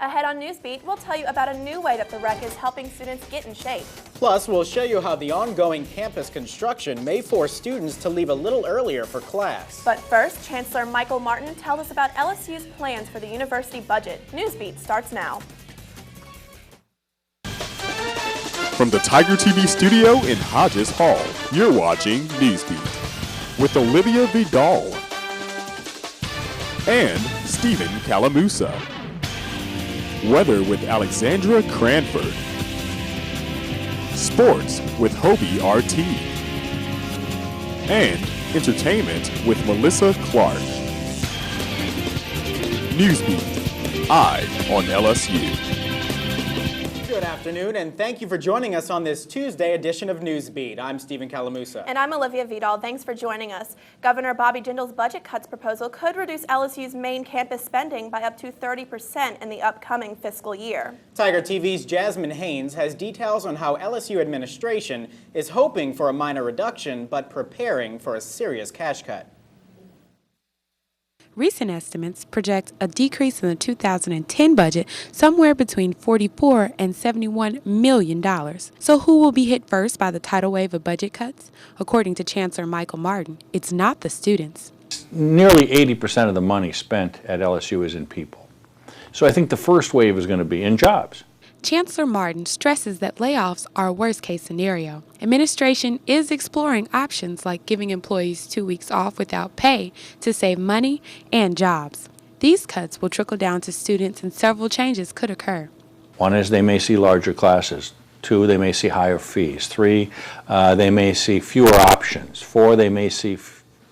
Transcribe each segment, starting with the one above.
Ahead on Newsbeat, we'll tell you about a new way that the rec is helping students get in shape. Plus, we'll show you how the ongoing campus construction may force students to leave a little earlier for class. But first, Chancellor Michael Martin tells us about LSU's plans for the university budget. Newsbeat starts now. From the Tiger TV studio in Hodges Hall, you're watching Newsbeat with Olivia Vidal and Stephen Calamusa. Weather with Alexandra Cranford. Sports with Hobie RT. And entertainment with Melissa Clark. Newsbeat, Eye on LSU. Good afternoon, and thank you for joining us on this Tuesday edition of Newsbeat. I'm Stephen Calamusa. And I'm Olivia Vidal. Thanks for joining us. Governor Bobby Jindal's budget cuts proposal could reduce LSU's main campus spending by up to 30% in the upcoming fiscal year. Tiger TV's Jasmine Haynes has details on how LSU administration is hoping for a minor reduction, but preparing for a serious cash cut. Recent estimates project a decrease in the 2010 budget somewhere between $44 and $71 million. So who will be hit first by the tidal wave of budget cuts? According to Chancellor Michael Martin, it's not the students. Nearly 80% of the money spent at LSU is in people. So I think the first wave is going to be in jobs. Chancellor Martin stresses that layoffs are a worst-case scenario. Administration is exploring options like giving employees 2 weeks off without pay to save money and jobs. These cuts will trickle down to students and several changes could occur. One is they may see larger classes. 2, they may see higher fees. 3, they may see fewer options. 4, they may see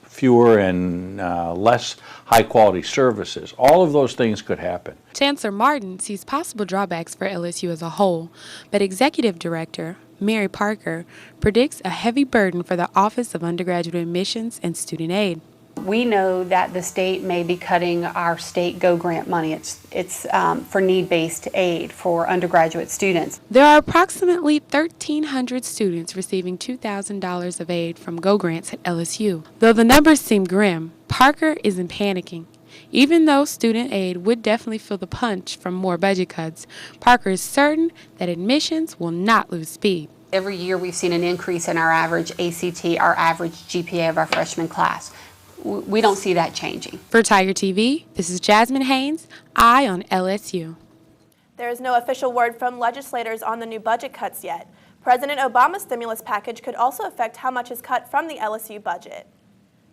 fewer and less high-quality services. All of those things could happen. Chancellor Martin sees possible drawbacks for LSU as a whole, but Executive Director Mary Parker predicts a heavy burden for the Office of Undergraduate Admissions and Student Aid. We know that the state may be cutting our state Go Grant money. It's for need-based aid for undergraduate students. There are approximately 1,300 students receiving $2,000 of aid from Go Grants at LSU. Though the numbers seem grim, Parker isn't panicking. Even though student aid would definitely feel the punch from more budget cuts, Parker is certain that admissions will not lose speed. Every year we've seen an increase in our average ACT, our average GPA of our freshman class. We don't see that changing. For Tiger TV, this is Jasmine Haynes, Eye on LSU. There is no official word from legislators on the new budget cuts yet. President Obama's stimulus package could also affect how much is cut from the LSU budget.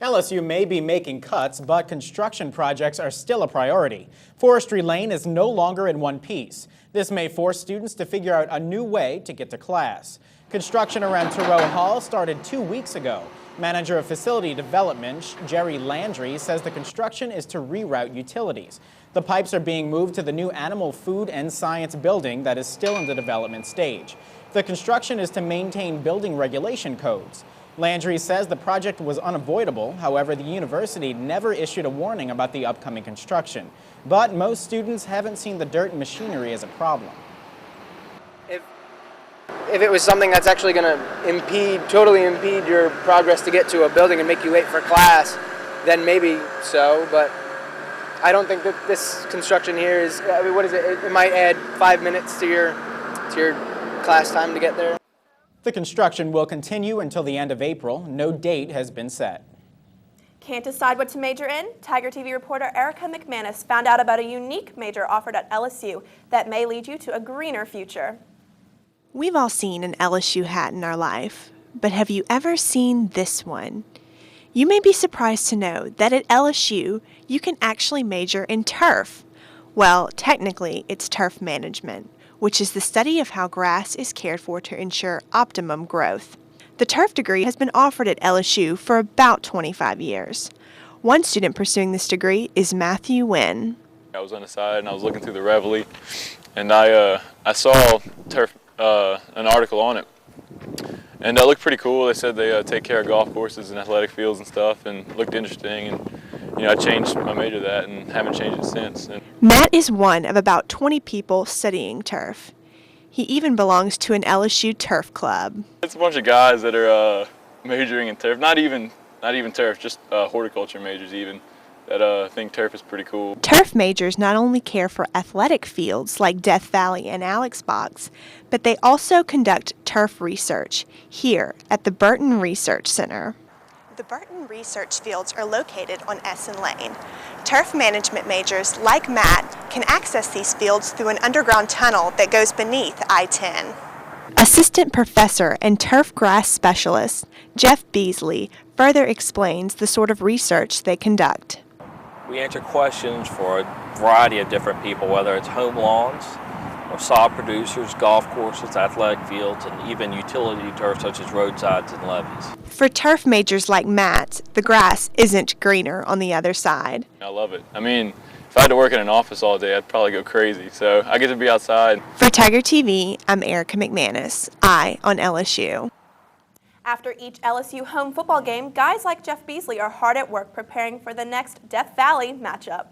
LSU may be making cuts, but construction projects are still a priority. Forestry Lane is no longer in one piece. This may force students to figure out a new way to get to class. Construction around Thoreau Hall started 2 weeks ago. Manager of Facility Development, Jerry Landry, says the construction is to reroute utilities. The pipes are being moved to the new Animal Food and Science building that is still in the development stage. The construction is to maintain building regulation codes. Landry says the project was unavoidable. However, the university never issued a warning about the upcoming construction. But most students haven't seen the dirt and machinery as a problem. If it was something that's actually going to totally impede your progress to get to a building and make you late for class, then maybe so, but I don't think that this construction here is, what is it? It might add 5 minutes to your class time to get there. The construction will continue until the end of April. No date has been set. Can't decide what to major in? Tiger TV reporter Erica McManus found out about a unique major offered at LSU that may lead you to a greener future. We've all seen an LSU hat in our life, but have you ever seen this one? You may be surprised to know that at LSU, you can actually major in turf. Well, technically, it's turf management, which is the study of how grass is cared for to ensure optimum growth. The turf degree has been offered at LSU for about 25 years. One student pursuing this degree is Matthew Wynn. I was on the side and I was looking through the Reveille, and I saw turf. An article on it, and that looked pretty cool. They said they take care of golf courses and athletic fields and stuff, and looked interesting, and I changed my major to that and haven't changed it since. Matt is one of about 20 people studying turf. He even belongs to an LSU turf club. It's a bunch of guys that are majoring in turf, not even turf, just horticulture majors even. that think turf is pretty cool. Turf majors not only care for athletic fields like Death Valley and Alex Box, but they also conduct turf research here at the Burton Research Center. The Burton research fields are located on Essen Lane. Turf management majors like Matt can access these fields through an underground tunnel that goes beneath I-10. Assistant professor and turf grass specialist Jeff Beasley further explains the sort of research they conduct. We answer questions for a variety of different people, whether it's home lawns, or sod producers, golf courses, athletic fields, and even utility turf such as roadsides and levees. For turf majors like Matt, the grass isn't greener on the other side. I love it. I mean, if I had to work in an office all day, I'd probably go crazy. So I get to be outside. For Tiger TV, I'm Erica McManus, Eye on LSU. After each LSU home football game, guys like Jeff Beasley are hard at work preparing for the next Death Valley matchup.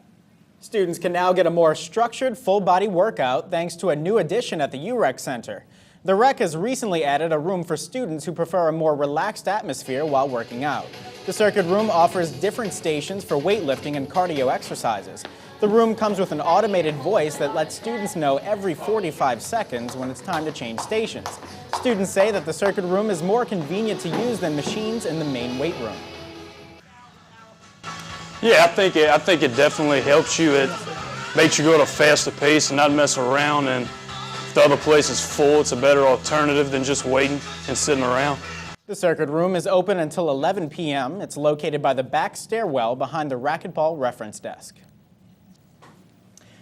Students can now get a more structured full-body workout thanks to a new addition at the UREC Center. The rec has recently added a room for students who prefer a more relaxed atmosphere while working out. The circuit room offers different stations for weightlifting and cardio exercises. The room comes with an automated voice that lets students know every 45 seconds when it's time to change stations. Students say that the circuit room is more convenient to use than machines in the main weight room. Yeah, I think it definitely helps you. It makes you go at a faster pace and not mess around. And if the other place is full, it's a better alternative than just waiting and sitting around. The circuit room is open until 11 p.m. It's located by the back stairwell behind the racquetball reference desk.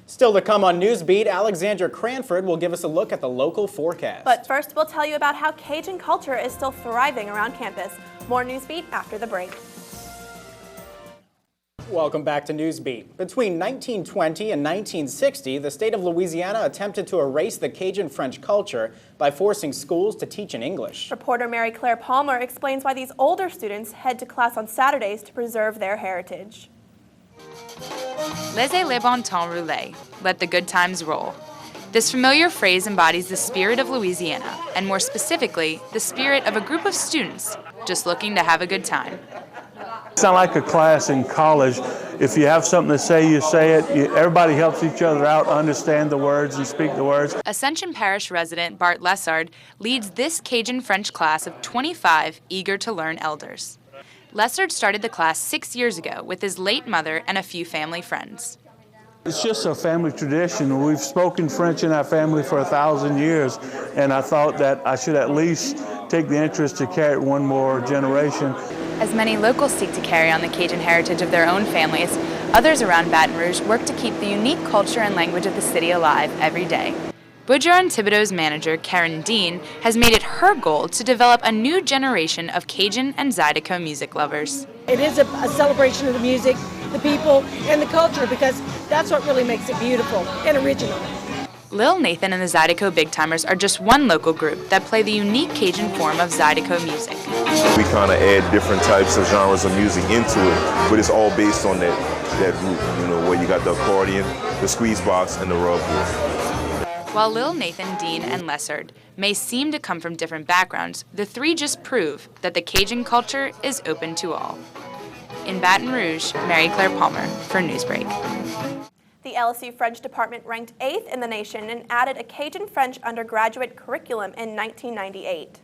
Still to come on Newsbeat, Alexandra Cranford will give us a look at the local forecast. But first, we'll tell you about how Cajun culture is still thriving around campus. More Newsbeat after the break. Welcome back to Newsbeat. Between 1920 and 1960, the state of Louisiana attempted to erase the Cajun French culture by forcing schools to teach in English. Reporter Mary Claire Palmer explains why these older students head to class on Saturdays to preserve their heritage. Laissez le bon temps rouler. Let the good times roll. This familiar phrase embodies the spirit of Louisiana, and more specifically, the spirit of a group of students just looking to have a good time. It's not like a class in college. If you have something to say, you say it. Everybody helps each other out, understand the words and speak the words. Ascension Parish resident Bart Lessard leads this Cajun French class of 25 eager to learn elders. Lessard started the class 6 years ago with his late mother and a few family friends. It's just a family tradition. We've spoken French in our family for 1,000 years, and I thought that I should at least take the interest to carry it one more generation. As many locals seek to carry on the Cajun heritage of their own families, others around Baton Rouge work to keep the unique culture and language of the city alive every day. Boudreaux and Thibodeau's manager, Karen Dean, has made it her goal to develop a new generation of Cajun and Zydeco music lovers. It is a celebration of the music, the people, and the culture, because that's what really makes it beautiful and original. Lil Nathan and the Zydeco Big Timers are just one local group that play the unique Cajun form of Zydeco music. We kind of add different types of genres of music into it, but it's all based on that group, you know, where you got the accordion, the squeeze box, and the rub board. While Lil Nathan, Dean, and Lessard may seem to come from different backgrounds, the three just prove that the Cajun culture is open to all. In Baton Rouge, Mary Claire Palmer for Newsbreak. The LSU French department ranked 8th in the nation and added a Cajun French undergraduate curriculum in 1998.